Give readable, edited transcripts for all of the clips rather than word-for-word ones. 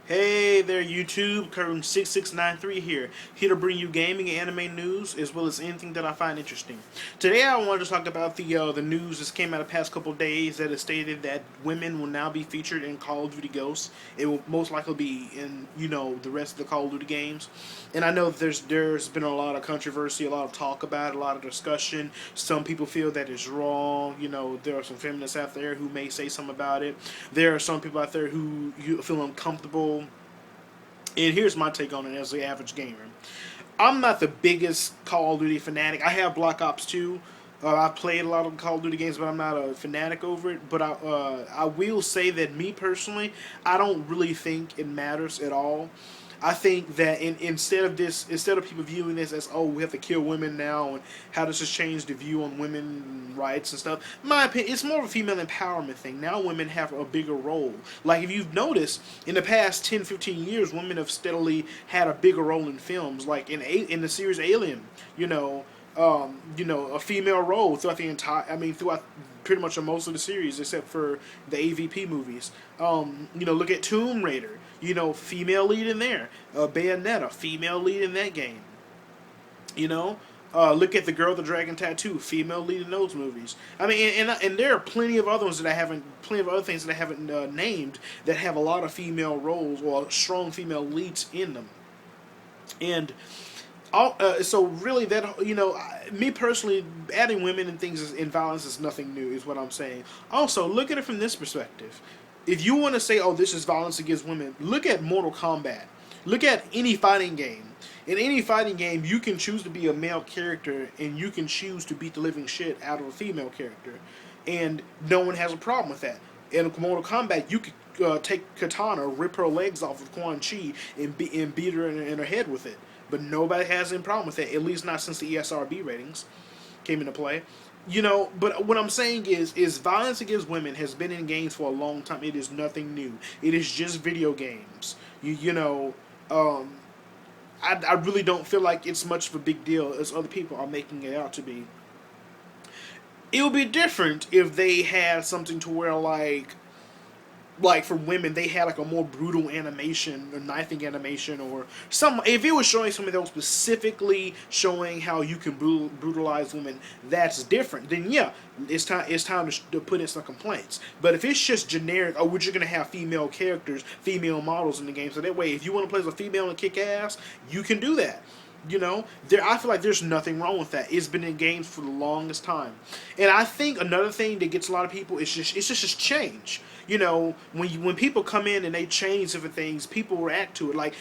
Hey there, YouTube. Curtain6693 here to bring you gaming and anime news as well as anything that I find interesting. Today, I wanted to talk about the news that came out the past couple of days that has stated that women will now be featured in Call of Duty Ghosts. It will most likely be in the rest of the Call of Duty games. And I know that there's been a lot of controversy, a lot of talk about it, a lot of discussion. Some people feel that it's wrong. There are some feminists out there who may say something about it. There are some people out there who feel uncomfortable, and here's my take on it as the average gamer. I'm not the biggest Call of Duty fanatic. I have Black Ops 2. I played a lot of Call of Duty games, but I'm not a fanatic over it. But I will say that me personally, I don't really think it matters at all. I think that instead of people viewing this as, oh, we have to kill women now, and how does this change the view on women rights and stuff, in my opinion, it's more of a female empowerment thing. Now women have a bigger role. Like, if you've noticed, in the past 10, 15 years, women have steadily had a bigger role in films. Like in the series Alien, a female role throughout throughout pretty much most of the series, except for the AVP movies. Look at Tomb Raider. Female lead in there. Bayonetta, female lead in that game. You know, look at the Girl with the Dragon Tattoo, female lead in those movies. I mean, and there are plenty of other ones that I haven't, plenty of other things that I haven't named that have a lot of female roles or strong female leads in them. And so really, me personally, adding women and things in violence is nothing new, is what I'm saying. Also, look at it from this perspective. If you want to say, oh, this is violence against women, look at Mortal Kombat. Look at any fighting game. In any fighting game, you can choose to be a male character, and you can choose to beat the living shit out of a female character, and no one has a problem with that. In Mortal Kombat, you could take Katana, rip her legs off of Quan Chi, and beat her in her head with it. But nobody has any problem with it, at least not since the ESRB ratings came into play. But what I'm saying is violence against women has been in games for a long time. It is nothing new. It is just video games. I really don't feel like it's much of a big deal as other people are making it out to be. It would be different if they had something to where, like for women, they had like a more brutal animation or knifing animation, or some, if it was showing something that was specifically showing how you can brutalize women, that's different. Then yeah, it's time to put in some complaints. But if it's just generic, oh, we're just gonna have female characters, female models in the game, so that way if you want to play as a female and kick ass, you can do that. I feel like there's nothing wrong with that. It's been in games for the longest time, and I think another thing that gets a lot of people is just change. When people come in and they change different things, people react to it. Like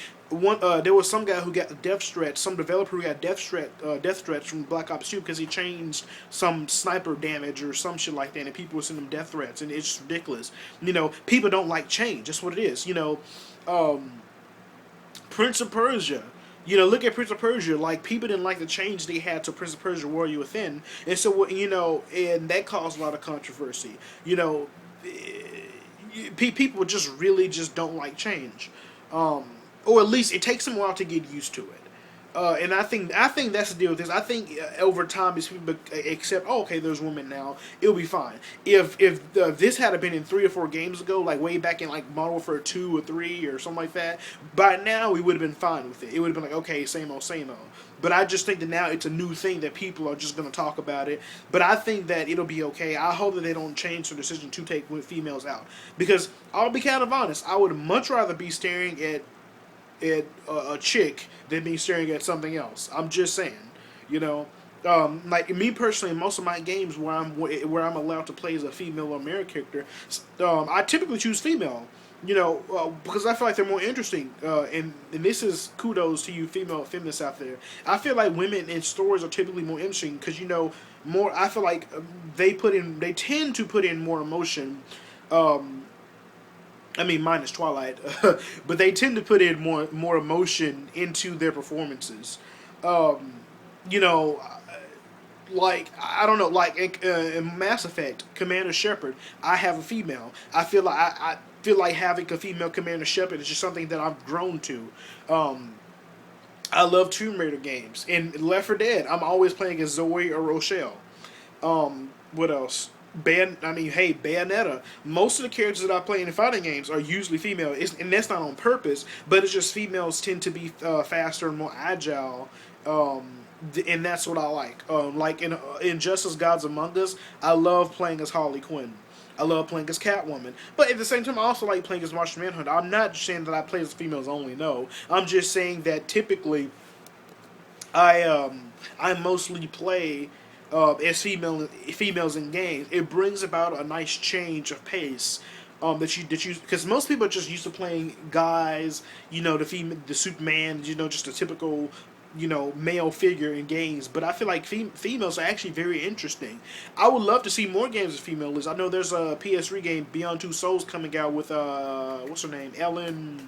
there was some guy who got death threats, some developer who got death threats from Black Ops 2 because he changed some sniper damage or some shit like that, and people were sending him death threats, and it's ridiculous. People don't like change. That's what it is. Prince of Persia. Look at Prince of Persia. Like, people didn't like the change they had to Prince of Persia Warrior Within, and so and that caused a lot of controversy. People just really just don't like change, or at least it takes them a while to get used to it. And I think that's the deal with this. I think over time, as people accept, oh, okay, there's women now, it'll be fine. If this had been in 3 or 4 games ago, like way back in like Modern Warfare 2 or 3 or something like that, by now we would have been fine with it. It would have been like, okay, same old, same old. But I just think that now it's a new thing that people are just going to talk about it. But I think that it'll be okay. I hope that they don't change their decision to take females out, because I'll be kind of honest. I would much rather be staring at a chick than me staring at something else. I'm just saying, like me personally, in most of my games where I'm allowed to play as a female or male character, I typically choose female. Because I feel like they're more interesting. And this is kudos to you female feminists out there. I feel like women in stories are typically more interesting because more. I feel like they tend to put in more emotion. Minus Twilight, but they tend to put in more emotion into their performances. You know, like I don't know, like in Mass Effect, Commander Shepard, I have a female. I feel like having a female Commander Shepard is just something that I've grown to. I love Tomb Raider games. In Left 4 Dead, I'm always playing as Zoe or Rochelle. What else? Bayonetta. Most of the characters that I play in fighting games are usually female, and that's not on purpose. But it's just females tend to be faster and more agile, and that's what I like. Like in Justice Gods Among Us, I love playing as Harley Quinn. I love playing as Catwoman, but at the same time, I also like playing as Martian Manhunter. I'm not saying that I play as females only. No, I'm just saying that typically I mostly play as females in games. It brings about a nice change of pace. That you because most people are just used to playing guys, the Superman, just a typical, male figure in games. But I feel like females are actually very interesting. I would love to see more games with female leads. I know there's a PS3 game, Beyond Two Souls, coming out with what's her name, Ellen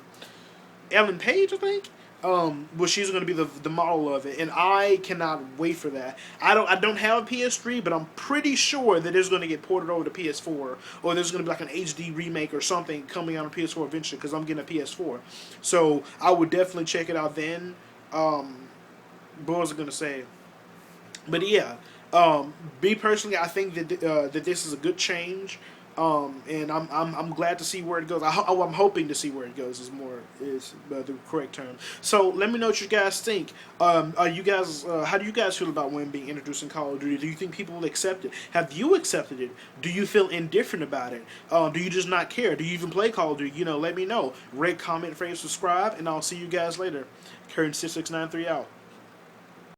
Page, I think. Well, she's going to be the model of it, and I cannot wait for that. I don't have a PS3, but I'm pretty sure that it's going to get ported over to PS4, or there's going to be like an HD remake or something coming out on PS4 eventually, because I'm getting a PS4. So I would definitely check it out then. What was I going to say? But yeah, me personally, I think that this is a good change. And I'm glad to see where it goes. I'm hoping to see where it goes is the correct term. So let me know what you guys think. Are you guys how do you guys feel about women being introduced in Call of Duty? Do you think people will accept it? Have you accepted it? Do you feel indifferent about it? Do you just not care? Do you even play Call of Duty? Let me know. Rate, comment, favorite, subscribe, and I'll see you guys later. Current 6693 out.